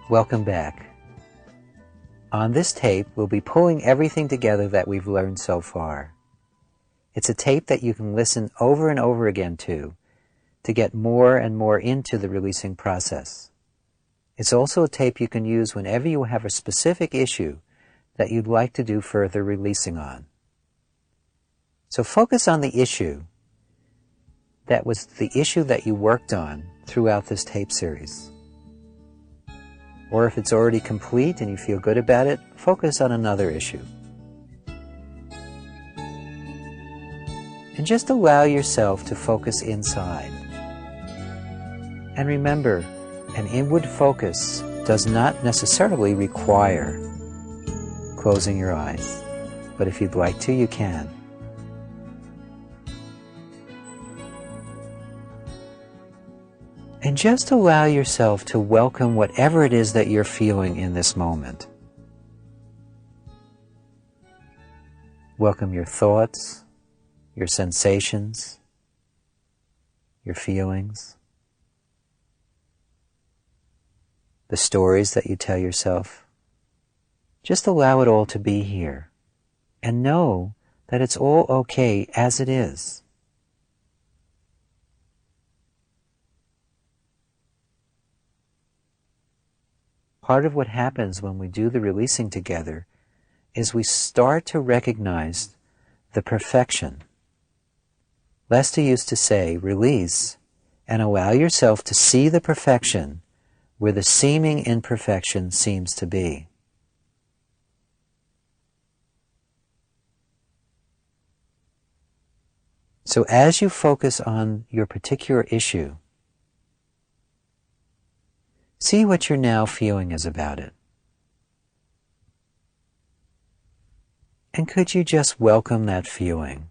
Welcome back. On this tape, we'll be pulling everything together that we've learned so far. It's a tape that you can listen over and over again to get more and more into the releasing process. It's also a tape you can use whenever you have a specific issue that you'd like to do further releasing on. So focus on the issue that was the issue that you worked on throughout this tape series. Or if it's already complete and you feel good about it, focus on another issue. And just allow yourself to focus inside. And remember, an inward focus does not necessarily require closing your eyes. But if you'd like to, you can. And just allow yourself to welcome whatever it is that you're feeling in this moment. Welcome your thoughts, your sensations, your feelings, the stories that you tell yourself. Just allow it all to be here, and know that it's all okay as it is. Part of what happens when we do the releasing together is we start to recognize the perfection. Lester used to say, release and allow yourself to see the perfection where the seeming imperfection seems to be. So as you focus on your particular issue, see what you're now feeling is about it. And could you just welcome that feeling?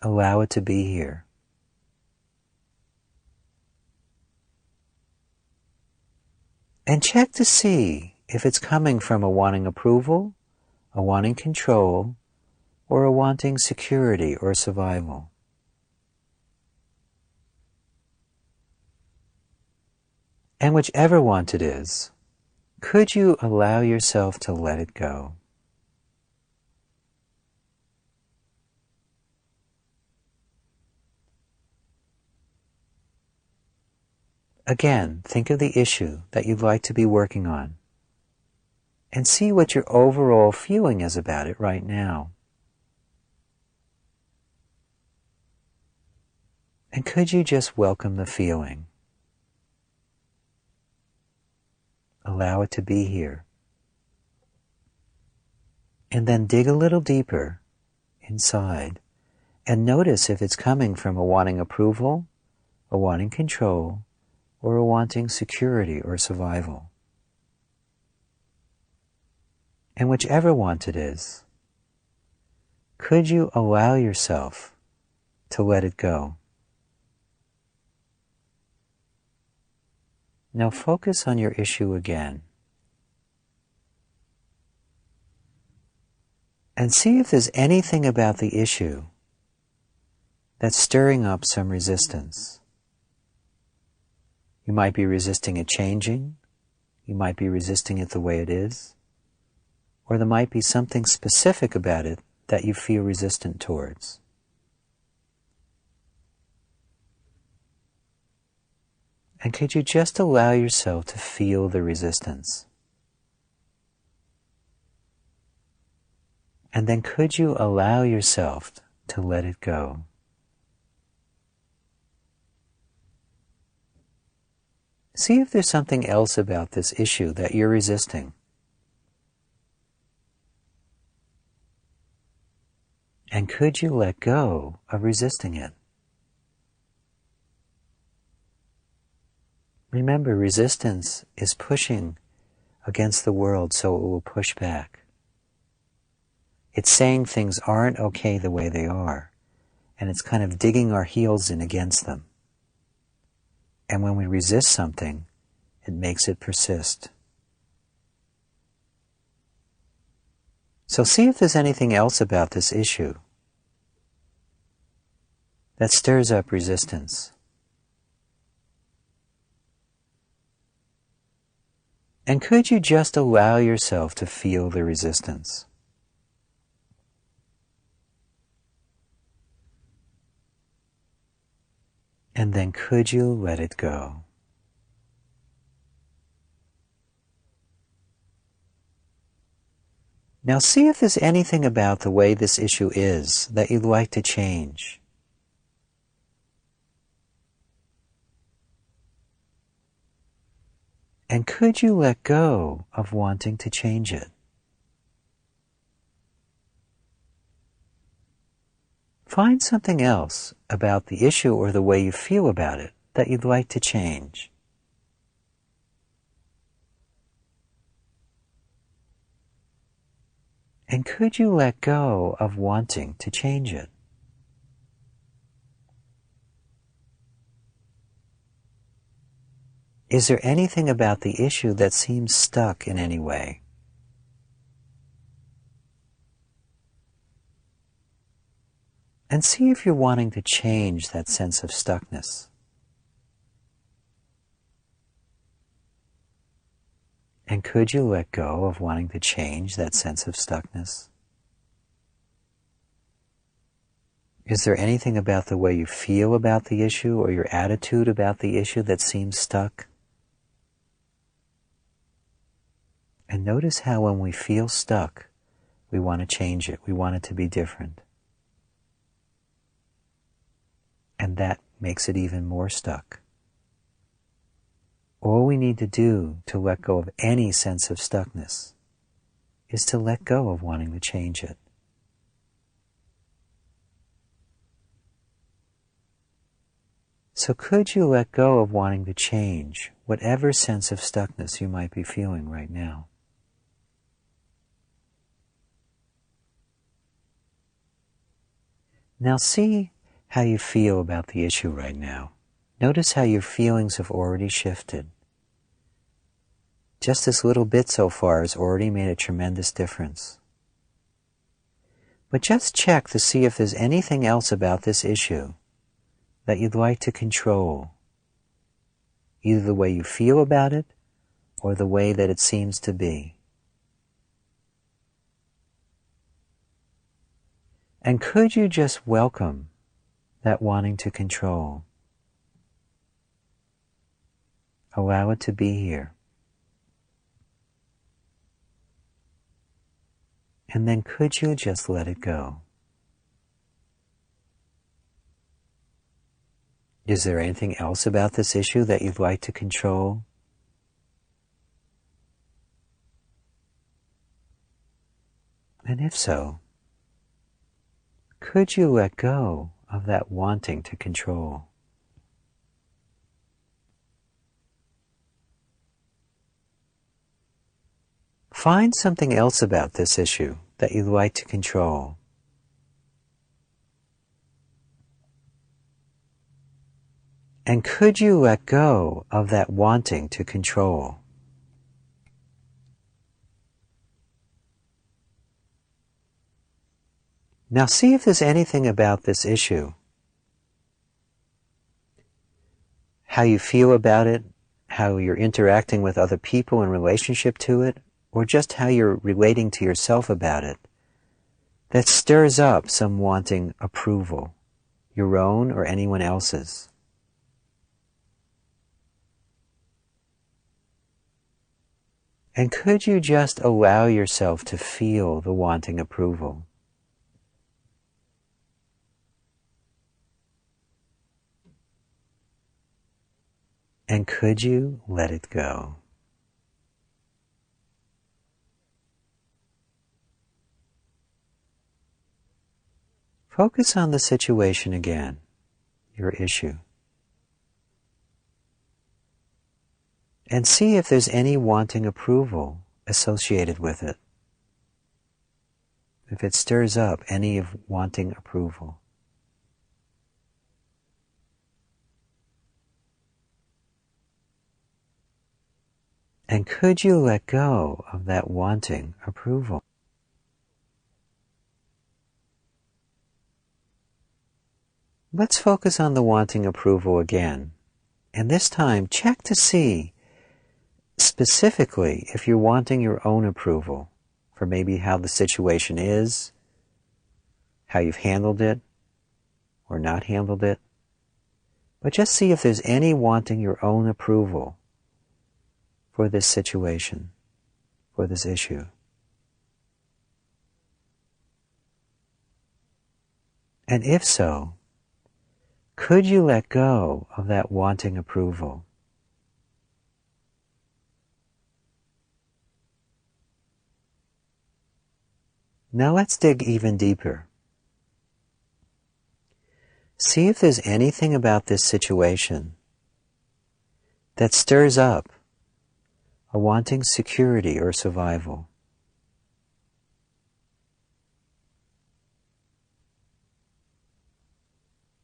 Allow it to be here. And check to see if it's coming from a wanting approval, a wanting control, or a wanting security or survival. And whichever want it is, could you allow yourself to let it go? Again, think of the issue that you'd like to be working on, and see what your overall feeling is about it right now. And could you just welcome the feeling? Allow it to be here. And then dig a little deeper inside and notice if it's coming from a wanting approval, a wanting control, or a wanting security or survival. And whichever want it is, could you allow yourself to let it go? Now focus on your issue again. And see if there's anything about the issue that's stirring up some resistance. You might be resisting it changing. You might be resisting it the way it is. Or there might be something specific about it that you feel resistant towards. And could you just allow yourself to feel the resistance? And then could you allow yourself to let it go? See if there's something else about this issue that you're resisting. And could you let go of resisting it? Remember, resistance is pushing against the world so it will push back. It's saying things aren't okay the way they are, and it's kind of digging our heels in against them. And when we resist something, it makes it persist. So see if there's anything else about this issue that stirs up resistance. And could you just allow yourself to feel the resistance? And then could you let it go? Now see if there's anything about the way this issue is that you'd like to change. And could you let go of wanting to change it? Find something else about the issue or the way you feel about it that you'd like to change. And could you let go of wanting to change it? Is there anything about the issue that seems stuck in any way? And see if you're wanting to change that sense of stuckness. And could you let go of wanting to change that sense of stuckness? Is there anything about the way you feel about the issue or your attitude about the issue that seems stuck? And notice how when we feel stuck, we want to change it. We want it to be different. And that makes it even more stuck. All we need to do to let go of any sense of stuckness is to let go of wanting to change it. So could you let go of wanting to change whatever sense of stuckness you might be feeling right now? Now see how you feel about the issue right now. Notice how your feelings have already shifted. Just this little bit so far has already made a tremendous difference. But just check to see if there's anything else about this issue that you'd like to control, either the way you feel about it or the way that it seems to be. And could you just welcome that wanting to control? Allow it to be here. And then could you just let it go? Is there anything else about this issue that you'd like to control? And if so, could you let go of that wanting to control? Find something else about this issue that you'd like to control. And could you let go of that wanting to control? Now see if there's anything about this issue, how you feel about it, how you're interacting with other people in relationship to it, or just how you're relating to yourself about it, that stirs up some wanting approval, your own or anyone else's. And could you just allow yourself to feel the wanting approval? And could you let it go? Focus on the situation again, your issue. And see if there's any wanting approval associated with it. If it stirs up any of wanting approval. And could you let go of that wanting approval? Let's focus on the wanting approval again. And this time, check to see Specifically, if you're wanting your own approval for maybe how the situation is, how you've handled it or not handled it, but just see if there's any wanting your own approval for this situation, for this issue. And if so, could you let go of that wanting approval? Now let's dig even deeper. See if there's anything about this situation that stirs up a wanting security or survival.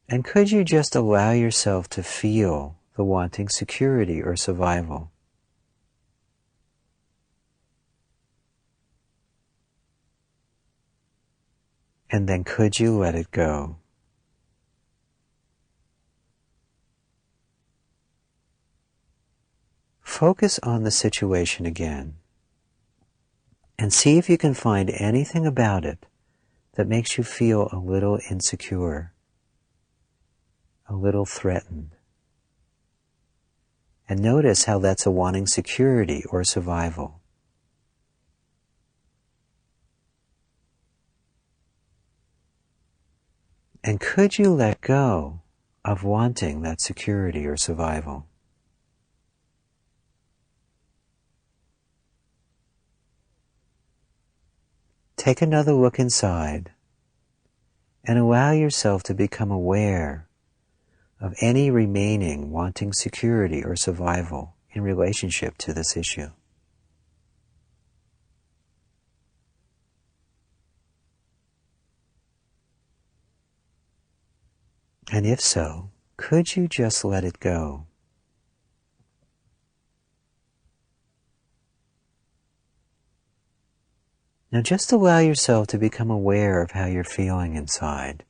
And could you just allow yourself to feel the wanting security or survival? And then could you let it go? Focus on the situation again and see if you can find anything about it that makes you feel a little insecure, a little threatened. And notice how that's a wanting security or survival. And could you let go of wanting that security or survival? Take another look inside and allow yourself to become aware of any remaining wanting security or survival in relationship to this issue. And if so, could you just let it go? Now just allow yourself to become aware of how you're feeling inside.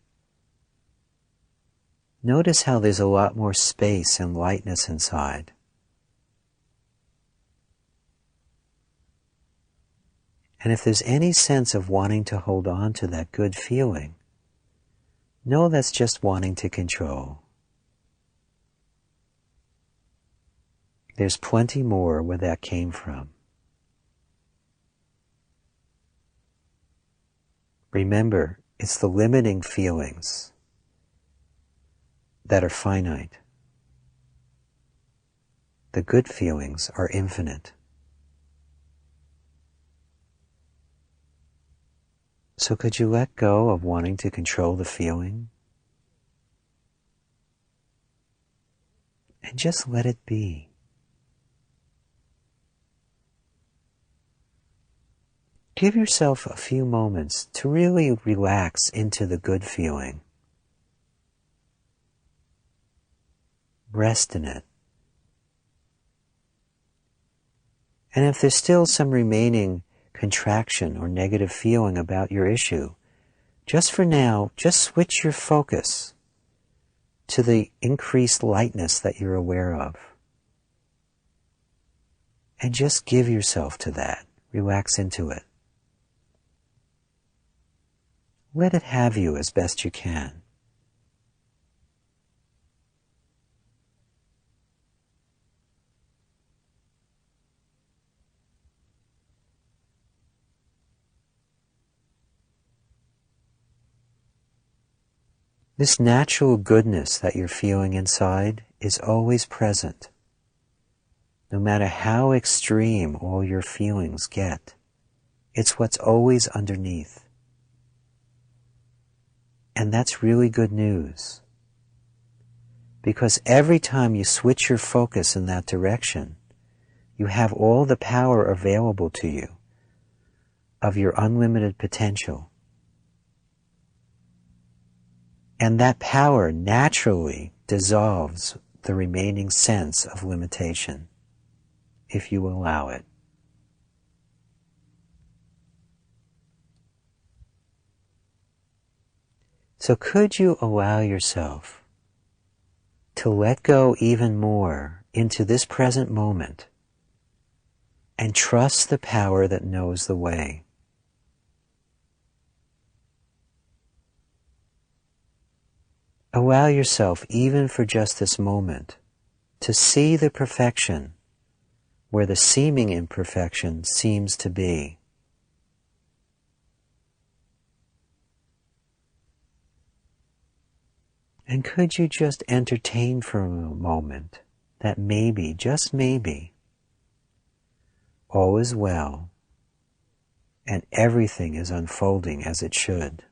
Notice how there's a lot more space and lightness inside. And if there's any sense of wanting to hold on to that good feeling, know that's just wanting to control. There's plenty more where that came from. Remember, it's the limiting feelings that are finite. The good feelings are infinite. So could you let go of wanting to control the feeling? And just let it be. Give yourself a few moments to really relax into the good feeling. Rest in it. And if there's still some remaining contraction or negative feeling about your issue, just for now, just switch your focus to the increased lightness that you're aware of. And just give yourself to that. Relax into it. Let it have you as best you can. This natural goodness that you're feeling inside is always present, no matter how extreme all your feelings get. It's what's always underneath. And that's really good news, because every time you switch your focus in that direction, you have all the power available to you of your unlimited potential. And that power naturally dissolves the remaining sense of limitation, if you allow it. So could you allow yourself to let go even more into this present moment and trust the power that knows the way. Allow yourself, even for just this moment, to see the perfection where the seeming imperfection seems to be. And could you just entertain for a moment that maybe, just maybe, all is well and everything is unfolding as it should?